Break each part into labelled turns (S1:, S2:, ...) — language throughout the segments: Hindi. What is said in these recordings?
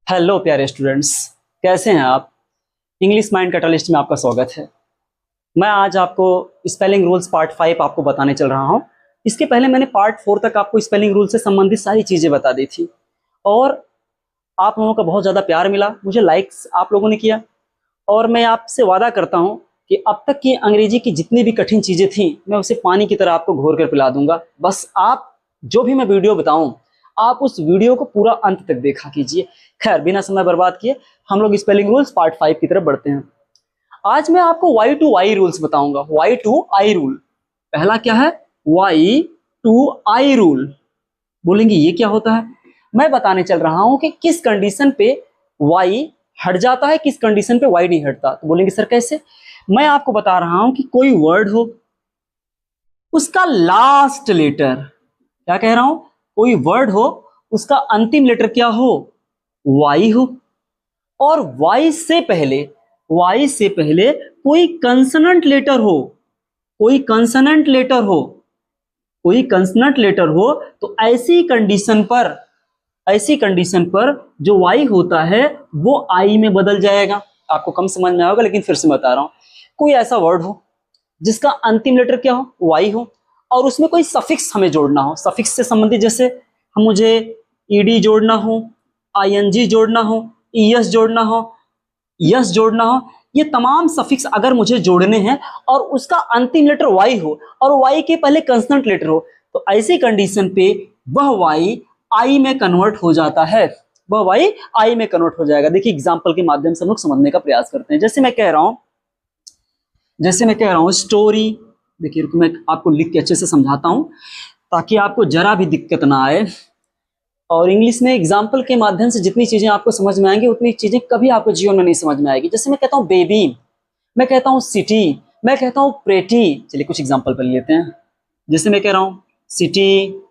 S1: हेलो प्यारे स्टूडेंट्स, कैसे हैं आप। इंग्लिश माइंड कैटलिस्ट में आपका स्वागत है। मैं आज आपको स्पेलिंग रूल्स पार्ट 5 आपको बताने चल रहा हूं। इसके पहले मैंने पार्ट 4 तक आपको स्पेलिंग रूल से संबंधित सारी चीज़ें बता दी थी और आप लोगों का बहुत ज़्यादा प्यार मिला, मुझे लाइक्स आप लोगों ने किया और मैं आपसे वादा करता हूँ कि अब तक की अंग्रेजी की जितनी भी कठिन चीज़ें थी मैं उसे पानी की तरह आपको घोर कर पिला दूंगा। बस आप जो भी मैं वीडियो बताऊँ आप उस वीडियो को पूरा अंत तक देखा कीजिए। खैर, बिना समय बर्बाद किए हम लोग स्पेलिंग रूल्स पार्ट 5 की तरफ बढ़ते हैं। आज मैं आपको Y to I रूल्स बताऊंगा। Y to I रूल, पहला क्या है? Y to I rule. बोलेंगे ये क्या होता है? मैं बताने चल रहा हूं कि किस कंडीशन पे Y हट जाता है, किस कंडीशन पे Y नहीं हटता। तो बोलेंगे सर कैसे? मैं आपको बता रहा हूं कि कोई वर्ड हो, उसका लास्ट लेटर, क्या कह रहा हूं, कोई वर्ड हो उसका अंतिम लेटर क्या हो? Y हो, और Y से पहले कोई कंसोनेंट लेटर हो, कोई कंसोनेंट लेटर हो, तो ऐसी कंडीशन पर जो Y होता है वो I में बदल जाएगा। आपको कम समझ में आएगा लेकिन फिर से बता रहा हूं। कोई ऐसा वर्ड हो जिसका अंतिम लेटर क्या हो? Y हो, और उसमें कोई सफिक्स हमें जोड़ना हो। सफिक्स से संबंधित जैसे मुझे ed जोड़ना हो, ing जोड़ना हो, es जोड़ना हो, यस जोड़ना हो, ये तमाम सफिक्स अगर मुझे जोड़ने हैं और उसका अंतिम लेटर Y हो और Y के पहले कंसोनेंट लेटर हो, तो ऐसी कंडीशन पे वह Y I में कन्वर्ट हो जाता है, वह Y I में कन्वर्ट हो जाएगा। देखिए एग्जांपल के माध्यम से हम लोग समझने का प्रयास करते हैं। जैसे मैं कह रहा हूं स्टोरी। देखिए रुको, मैं आपको लिख के अच्छे से समझाता हूं ताकि आपको जरा भी दिक्कत ना आए। और इंग्लिश में एग्जाम्पल के माध्यम से जितनी चीजें आपको समझ में आएंगी उतनी चीजें कभी आपको जीवन में नहीं समझ में आएगी। जैसे मैं कहता हूँ बेबी, मैं कहता हूँ सिटी, मैं कहता हूँ प्रेटी। चलिए कुछ एग्जाम्पल पर लेते हैं। जैसे मैं कह रहा हूँ city,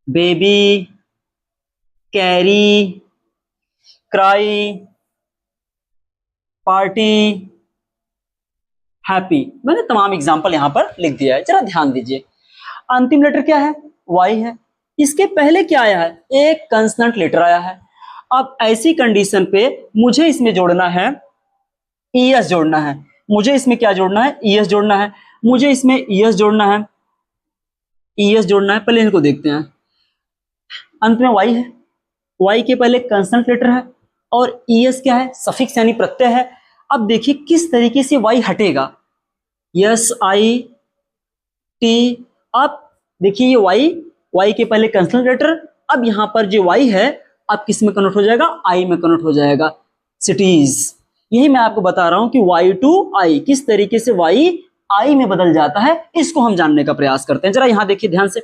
S1: baby, carry, cry, party, happy. मैंने तमाम एग्जाम्पल यहां पर लिख दिया है, जरा ध्यान दीजिए। अंतिम लेटर क्या है? Y है। इसके पहले क्या आया है? एक कंसोनेंट लेटर आया है। अब ऐसी कंडीशन पे मुझे इसमें जोड़ना है ES जोड़ना है। मुझे इसमें क्या जोड़ना है? ES जोड़ना है। मुझे इसमें ES जोड़ना है, ES जोड़ना है। पहले इनको देखते हैं। अंत में Y है, Y के पहले कंसोनेंट लेटर है और ES क्या है? सफिक्स यानी प्रत्यय है। अब देखिए किस तरीके से Y हटेगा। SIT। अब देखिए ये Y के पहले कंसोनेंट लेटर, अब यहां पर जो Y है अब किस में कन्वर्ट हो जाएगा? I में कन्वर्ट हो जाएगा, सिटीज। यही मैं आपको बता रहा हूं कि Y to I किस तरीके से Y I में बदल जाता है, इसको हम जानने का प्रयास करते हैं। जरा यहां देखिए ध्यान से।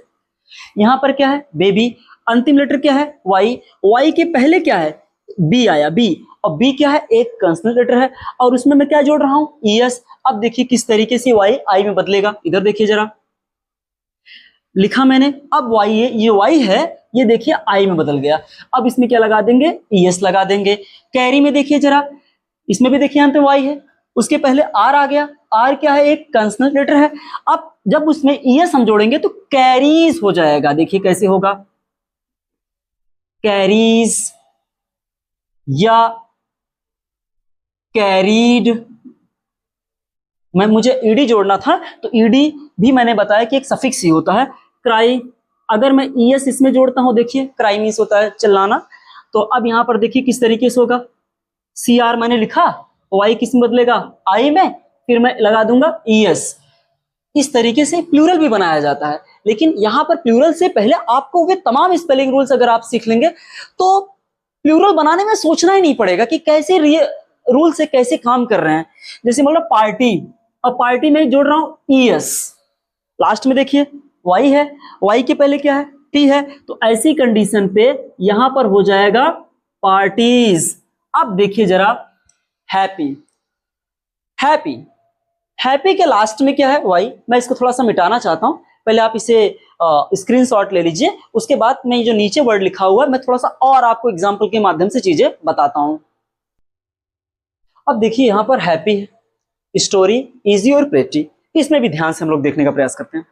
S1: यहां पर क्या है? बेबी। अंतिम लेटर क्या है? Y के पहले क्या है? B आया, B। और B क्या है? एक कंसोनेंट लेटर है और उसमें मैं क्या जोड़ रहा हूं? ES। अब देखिए किस तरीके से Y I में बदलेगा। इधर देखिए जरा, लिखा मैंने। अब ये Y है, ये देखिए I में बदल गया। अब इसमें क्या लगा देंगे? ES लगा देंगे। कैरी में देखिए जरा, इसमें भी देखिए अंत में Y है, उसके पहले R आ गया। R क्या है? एक कंसोनेंट लेटर है। अब जब उसमें ES हम जोड़ेंगे तो कैरीज हो जाएगा। देखिए कैसे होगा? कैरीज या कैरीड। मुझे ed जोड़ना था तो ed भी मैंने बताया कि एक सफिक्स ही होता है। क्राई, अगर मैं ES इसमें जोड़ता हूं, देखिए क्राई मीन्स होता है चिल्लाना। तो अब यहां पर देखिए किस तरीके से होगा। CR मैंने लिखा, Y किस में बदलेगा? I में, फिर मैं लगा दूंगा ES। इस तरीके से प्लूरल भी बनाया जाता है। लेकिन यहां पर प्लूरल से पहले आपको वे तमाम स्पेलिंग रूल्स अगर आप सीख लेंगे तो प्लूरल बनाने में सोचना ही नहीं पड़ेगा कि कैसे रूल से कैसे काम कर रहे हैं। जैसे मतलब पार्टी, और पार्टी में जोड़ रहा हूं ES। लास्ट में देखिए Y है, Y के पहले क्या है? T है। तो ऐसी कंडीशन पे यहां पर हो जाएगा पार्टीज। अब देखिए जरा हैप्पी, हैप्पी के लास्ट में क्या है? Y। मैं इसको थोड़ा सा मिटाना चाहता हूं, पहले आप इसे स्क्रीनशॉट ले लीजिए। उसके बाद मैं जो नीचे वर्ड लिखा हुआ है मैं थोड़ा सा और आपको एग्जांपल के माध्यम से चीजें बताता हूं। अब देखिए यहां पर हैप्पी है, स्टोरी, इजी और प्रेटी। इसमें भी ध्यान से हम लोग देखने का प्रयास करते हैं।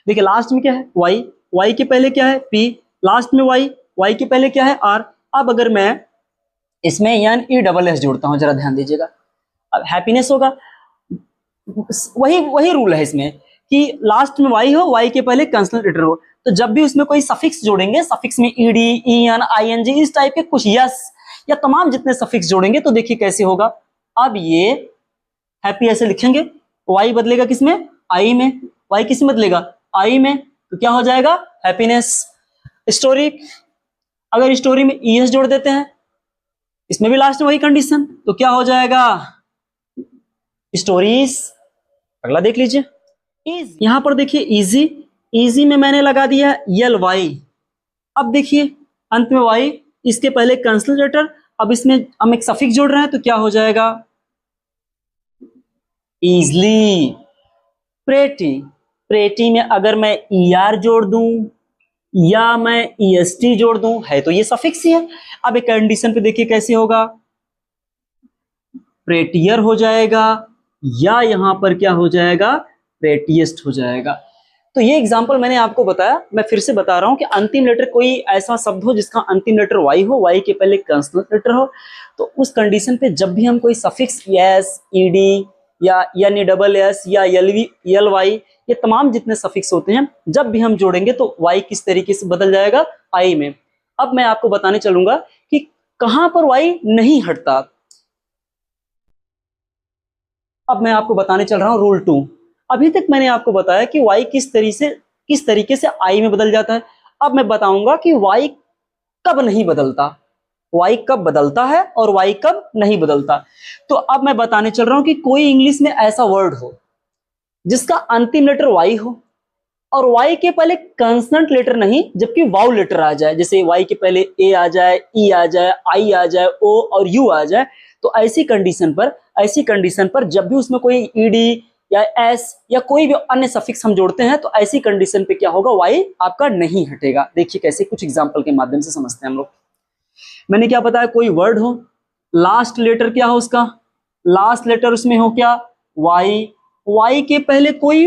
S1: देखिए लास्ट में क्या है? Y के पहले क्या है? P। लास्ट में Y के पहले क्या है? R। अब अगर मैं इसमें एन ई डबल एस जोड़ता हूं, जरा ध्यान दीजिएगा। अब हैप्पीनेस होगा, वही वही रूल है इसमें कि लास्ट में वाई हो, वाई के पहले कंसोनेंट लेटर हो, तो जब भी उसमें कोई सफिक्स जोड़ेंगे, सफिक्स में ईडी, ईएन, आईएनजी, इस टाइप के कुछ यस या तमाम जितने सफिक्स जोड़ेंगे तो देखिए कैसे होगा। अब ये हैप्पी ऐसे लिखेंगे, वाई बदलेगा किसमें, आई में, वाई किस में बदलेगा, आई में, तो क्या हो जाएगा हैप्पीनेस। स्टोरी, अगर स्टोरी में ईएस जोड़ देते हैं, इसमें भी लास्ट में वही कंडीशन, तो क्या हो जाएगा स्टोरीज। अगला देख लीजिए, यहां पर देखिए इजी, इजी में मैंने लगा दिया यल वाई। अब देखिए अंत में वाई, इसके पहले कंसोनेंट लेटर, अब इसमें हम एक सफिक्स जोड़ रहे हैं तो क्या हो जाएगा इजली। प्रेटी, प्रेटी में अगर मैं ईआर जोड़ दूं या मैं ईएसटी जोड़ दूं, है तो ये सफिक्स ही है। अब एक कंडीशन पे देखिए कैसे होगा, प्रेटियर हो जाएगा या यहां पर क्या हो जाएगा प्रेटिएस्ट हो जाएगा। तो ये एग्जांपल मैंने आपको बताया, मैं फिर से बता रहा हूं कि अंतिम लेटर कोई ऐसा शब्द हो जिसका अंतिम लेटर वाई हो, वाई के पहले कंसोनेंट लेटर हो, तो उस कंडीशन पे जब भी हम कोई सफिक्स एस, ईडी या एन ई डबल एस या यल वाई, ये तमाम जितने सफिक्स होते हैं जब भी हम जोड़ेंगे तो वाई किस तरीके से बदल जाएगा आई में। अब मैं आपको बताने चलूंगा कि कहां पर वाई नहीं हटता। अब मैं आपको बताने चल रहा हूं रूल 2। अभी तक मैंने आपको बताया कि वाई किस तरीके से आई में बदल जाता है। अब मैं बताऊंगा कि वाई कब नहीं बदलता, वाई कब बदलता है और वाई कब नहीं बदलता। तो अब मैं बताने चल रहा हूं कि कोई इंग्लिश में ऐसा वर्ड हो जिसका अंतिम लेटर वाई हो और वाई के पहले कंसोनेंट लेटर नहीं जबकि वाउ लेटर आ जाए, जैसे वाई के पहले ए आ जाए, ई आ जाए, आई आ जाए, ओ और यू आ जाए, तो ऐसी कंडीशन पर जब भी उसमें कोई ईडी या एस या कोई भी अन्य सफिक्स हम जोड़ते हैं तो ऐसी कंडीशन पे क्या होगा वाई आपका नहीं हटेगा। देखिए कैसे, कुछ एग्जांपल के माध्यम से समझते हैं हम लोग। मैंने क्या बताया, कोई वर्ड हो, लास्ट लेटर क्या हो उसका, लास्ट लेटर उसमें हो क्या वाई, वाई के पहले कोई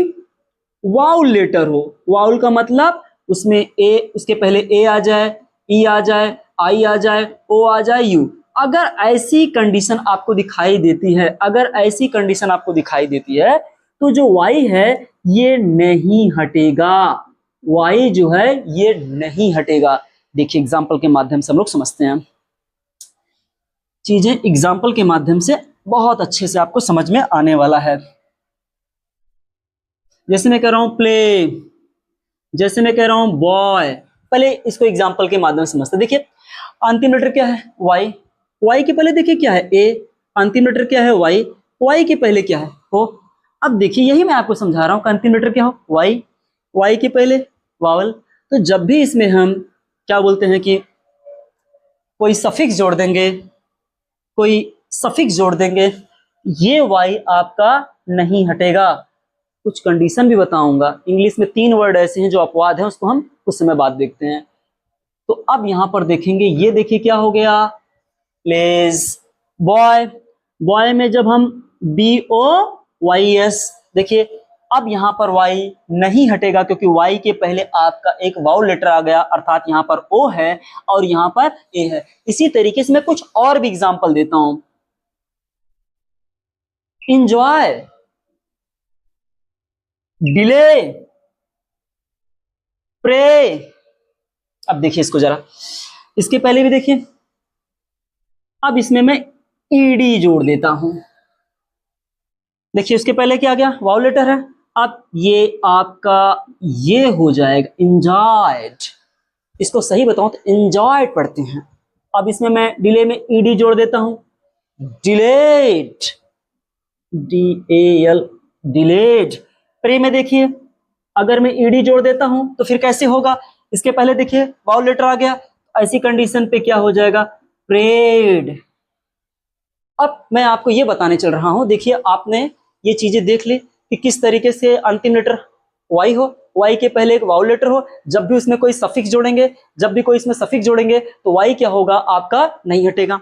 S1: वाउल लेटर हो, वाउल का मतलब उसमें ए, उसके पहले ए आ जाए, ई आ जाए, आई आ जाए, ओ आ जाए, यू। अगर ऐसी कंडीशन आपको दिखाई देती है, अगर ऐसी कंडीशन आपको दिखाई देती है तो जो वाई है ये नहीं हटेगा, वाई जो है ये नहीं हटेगा। देखिए एग्जाम्पल के माध्यम से हम लोग समझते हैं चीजें, एग्जाम्पल के माध्यम से बहुत अच्छे से आपको समझ में आने वाला है। जैसे मैं कह रहा हूं प्ले, जैसे मैं कह रहा हूं बॉय, पहले इसको एग्जाम्पल के माध्यम से समझते हैं। देखिए अंतिम लेटर क्या है वाई, वाई के पहले देखिए क्या है ए, अंतिम लेटर क्या है वाई, वाई के पहले क्या है हो। अब देखिए यही मैं आपको समझा रहा हूं कि अंतिम लेटर क्या हो वाई, वाई के पहले वावल, तो जब भी इसमें हम क्या बोलते हैं कि कोई सफिक्स जोड़ देंगे, कोई सफिक्स जोड़ देंगे, ये वाई आपका नहीं हटेगा। कुछ कंडीशन भी बताऊंगा, इंग्लिश में 3 वर्ड ऐसे हैं जो अपवाद हैं, उसको हम कुछ समय बाद देखते हैं। तो अब यहां पर देखेंगे, ये देखिए क्या हो गया प्लेज बॉय, बॉय में जब हम BOYS, देखिए अब यहां पर वाई नहीं हटेगा क्योंकि वाई के पहले आपका एक वाउल लेटर आ गया, अर्थात यहां पर ओ है और यहां पर ए है। इसी तरीके से मैं कुछ और भी एग्जांपल देता हूं, इंजॉय, डिले, प्रे। अब देखिए इसको जरा, इसके पहले भी देखिए, अब इसमें मैं ईडी जोड़ देता हूं, देखिए उसके पहले क्या आ गया वाउ लेटर है, अब ये आपका ये हो जाएगा इंजॉयड, इसको सही बताऊं तो इंजॉयड पढ़ते हैं। अब इसमें मैं डिले में ईडी जोड़ देता हूं, डिलेड, DAL, डिलेड। प्रे में देखिए अगर मैं ईडी जोड़ देता हूं तो फिर कैसे होगा, इसके पहले देखिए वाउ लेटर आ गया, ऐसी कंडीशन पे क्या हो जाएगा प्रेड। अब मैं आपको ये बताने चल रहा हूं, देखिए आपने ये चीजें देख ली कि किस तरीके से अंतिम लेटर वाई हो, वाई के पहले एक वाउल लेटर हो, जब भी उसमें कोई सफिक्स जोड़ेंगे, जब भी कोई इसमें सफिक्स जोड़ेंगे तो वाई क्या होगा आपका नहीं हटेगा।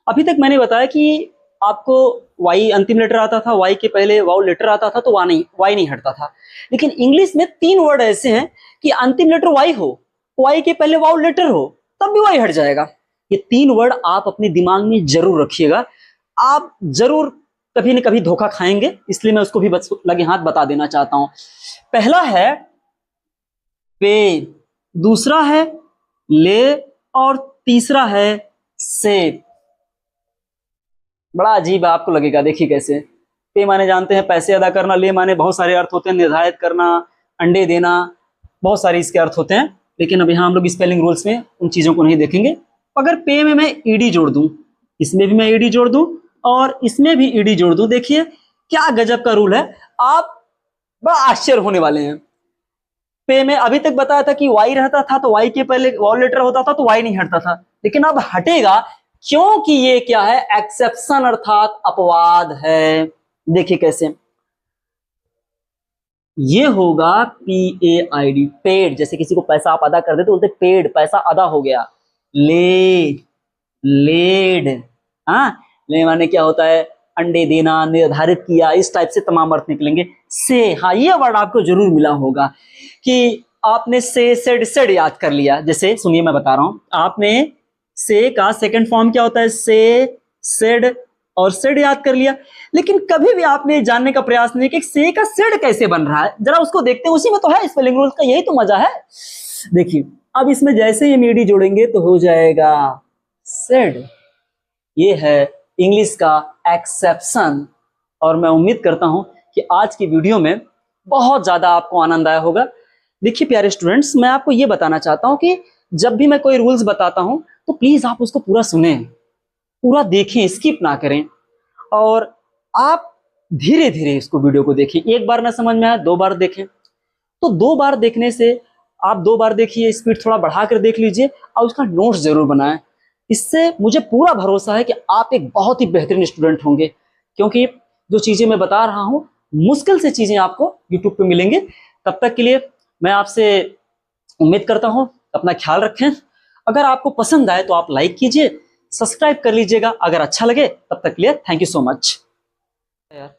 S1: अभी तक मैंने बताया कि आपको वाई अंतिम लेटर आता था, वाई के पहले वाउल लेटर आता था तो वाई नहीं हटता था। लेकिन इंग्लिश में 3 वर्ड ऐसे हैं कि अंतिम लेटर वाई हो, वाई के पहले वाउल लेटर हो, तब भी वाई हट जाएगा। ये 3 वर्ड आप अपने दिमाग में जरूर रखिएगा। आप जरूर कभी न कभी धोखा खाएंगे, इसलिए मैं उसको भी लगे हाथ बता देना चाहता हूं। पहला है पे, दूसरा है ले, और तीसरा है से। बड़ा अजीब आपको लगेगा, देखिए कैसे। पे माने जानते हैं पैसे अदा करना, ले माने बहुत सारे अर्थ होते हैं, निर्धारित करना, अंडे देना, बहुत सारे इसके अर्थ होते हैं। लेकिन अब यहाँ हम लोग स्पेलिंग रूल्स में उन चीजों को नहीं देखेंगे। अगर पे में मैं ईडी जोड़ दूं, इसमें भी मैं ईडी जोड़ दूं और इसमें भी ईडी जोड़ दूं, देखिए क्या गजब का रूल है। आप बड़ा आश्चर्य होने वाले हैं। पे में अभी तक बताया था कि वाई रहता था तो वाई के पहले वॉल लेटर होता था तो वाई नहीं हटता था, लेकिन अब हटेगा क्योंकि ये क्या है, एक्सेप्शन अर्थात अपवाद है। देखिए कैसे, ये होगा PAID, पेड। जैसे किसी को पैसा आप अदा कर देते बोलते पेड, पैसा अदा हो गया। ले, लेड, हाँ, ले माने क्या होता है, अंडे देना, निर्धारित किया, इस टाइप से तमाम अर्थ निकलेंगे। से, हाँ, ये वर्ड आपको जरूर मिला होगा कि आपने से, सेड याद कर लिया। जैसे सुनिए मैं बता रहा हूं, आपने से का सेकंड फॉर्म क्या होता है, से, सेड और सेड याद कर लिया, लेकिन कभी भी आपने जानने का प्रयास नहीं कि से का सेड कैसे बन रहा है। जरा उसको देखते हैं, उसी में तो है स्पेलिंग रूल्स का, यही तो मजा है। देखिए अब इसमें जैसे ये मीडी जोड़ेंगे तो हो जाएगा सेड। ये है इंग्लिश का एक्सेप्शन। और मैं उम्मीद करता हूं कि आज की वीडियो में बहुत ज्यादा आपको आनंद आया होगा। देखिए प्यारे स्टूडेंट्स, मैं आपको ये बताना चाहता हूं कि जब भी मैं कोई रूल्स बताता हूं तो प्लीज आप उसको पूरा सुने, पूरा देखें, स्किप ना करें, और आप धीरे धीरे इसको वीडियो को देखें। एक बार ना समझ में आया 2 बार देखें, तो 2 बार देखने से आप 2 बार देखिए, स्पीड थोड़ा बढ़ा कर देख लीजिए और उसका नोट्स जरूर बनाएं। इससे मुझे पूरा भरोसा है कि आप एक बहुत ही बेहतरीन स्टूडेंट होंगे, क्योंकि जो चीजें मैं बता रहा हूं मुश्किल से चीजें आपको यूट्यूब पे मिलेंगे। तब तक के लिए मैं आपसे उम्मीद करता हूं, अपना ख्याल रखें। अगर आपको पसंद आए तो आप लाइक कीजिए, सब्सक्राइब कर लीजिएगा अगर अच्छा लगे। तब तक के लिए थैंक यू सो मच यार।